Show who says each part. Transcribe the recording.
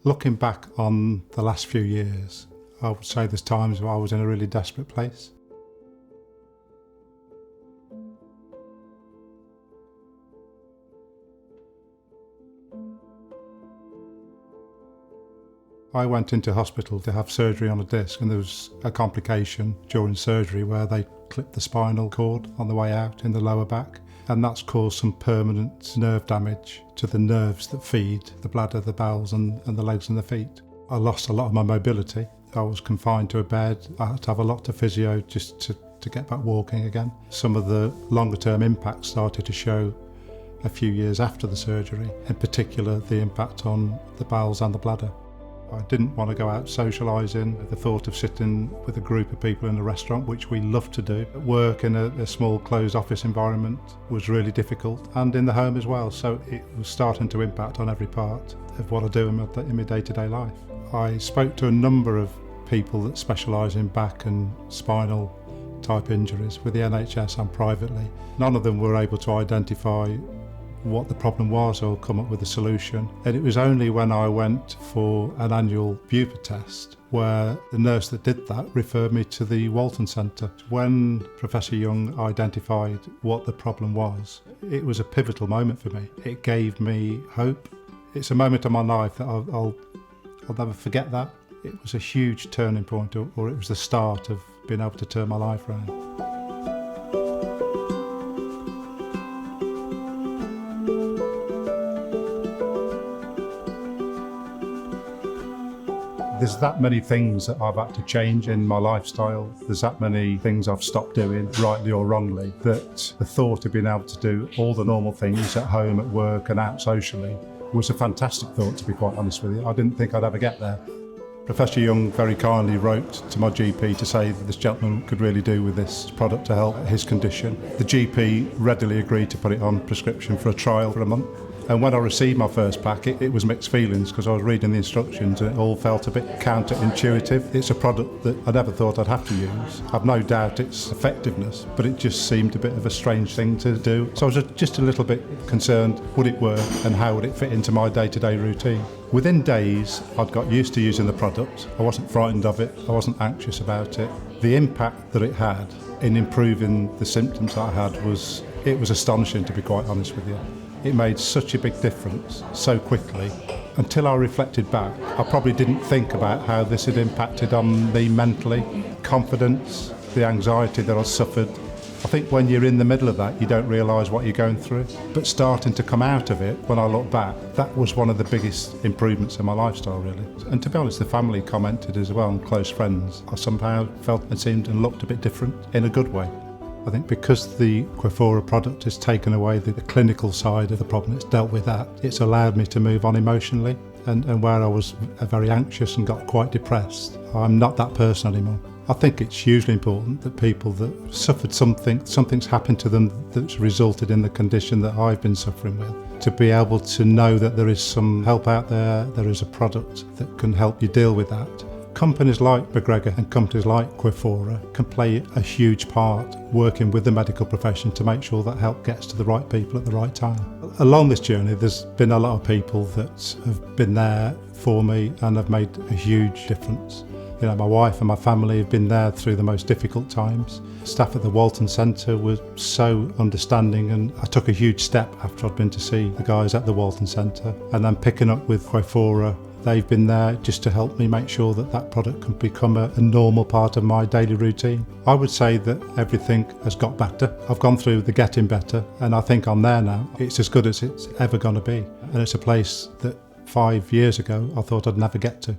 Speaker 1: Looking back on the last few years, I would say there's times where I was in a really desperate place. I went into hospital to have surgery on a disc, and there was a complication during surgery where they clipped the spinal cord on the way out in the lower back, and that's caused some permanent nerve damage to the nerves that feed the bladder, the bowels and the legs and the feet. I lost a lot of my mobility. I was confined to a bed. I had to have a lot of physio just to get back walking again. Some of the longer term impacts started to show a few years after the surgery, in particular the impact on the bowels and the bladder. I didn't want to go out socialising. The thought of sitting with a group of people in a restaurant, which we love to do, work in a small closed office environment was really difficult, and in the home as well. So it was starting to impact on every part of what I do in my day-to-day life. I spoke to a number of people that specialise in back and spinal type injuries with the NHS and privately. None of them were able to identify what the problem was or come up with a solution. And it was only when I went for an annual Bupa test where the nurse that did that referred me to the Walton Centre. When Professor Young identified what the problem was, it was a pivotal moment for me. It gave me hope. It's a moment in my life that I'll never forget that. It was a huge turning point, or it was the start of being able to turn my life around. There's that many things that I've had to change in my lifestyle. There's that many things I've stopped doing, rightly or wrongly, that the thought of being able to do all the normal things at home, at work and out socially was a fantastic thought, to be quite honest with you. I didn't think I'd ever get there. Professor Young very kindly wrote to my GP to say that this gentleman could really do with this product to help his condition. The GP readily agreed to put it on prescription for a trial for a month. And when I received my first pack, it was mixed feelings, because I was reading the instructions and it all felt a bit counterintuitive. It's a product that I never thought I'd have to use. I've no doubt its effectiveness, but it just seemed a bit of a strange thing to do. So I was just a little bit concerned, would it work and how would it fit into my day-to-day routine? Within days, I'd got used to using the product. I wasn't frightened of it. I wasn't anxious about it. The impact that it had in improving the symptoms that I had was astonishing, to be quite honest with you. It made such a big difference so quickly. Until I reflected back, I probably didn't think about how this had impacted on me mentally, confidence, the anxiety that I suffered. I think when you're in the middle of that, you don't realise what you're going through. But starting to come out of it, when I look back, that was one of the biggest improvements in my lifestyle, really. And to be honest, the family commented as well, and close friends. I somehow felt and seemed and looked a bit different in a good way. I think because the Quifora product has taken away the clinical side of the problem, it's dealt with that, it's allowed me to move on emotionally. And where I was very anxious and got quite depressed, I'm not that person anymore. I think it's hugely important that people that suffered something's happened to them that's resulted in the condition that I've been suffering with, to be able to know that there is some help out there is a product that can help you deal with that. Companies like McGregor and companies like Quifora can play a huge part working with the medical profession to make sure that help gets to the right people at the right time. Along this journey, there's been a lot of people that have been there for me and have made a huge difference. You know, my wife and my family have been there through the most difficult times. Staff at the Walton Centre were so understanding, and I took a huge step after I'd been to see the guys at the Walton Centre, and then picking up with Quifora. They've been there just to help me make sure that that product can become a normal part of my daily routine. I would say that everything has got better. I've gone through the getting better, and I think I'm there now. It's as good as it's ever going to be. And it's a place that 5 years ago I thought I'd never get to.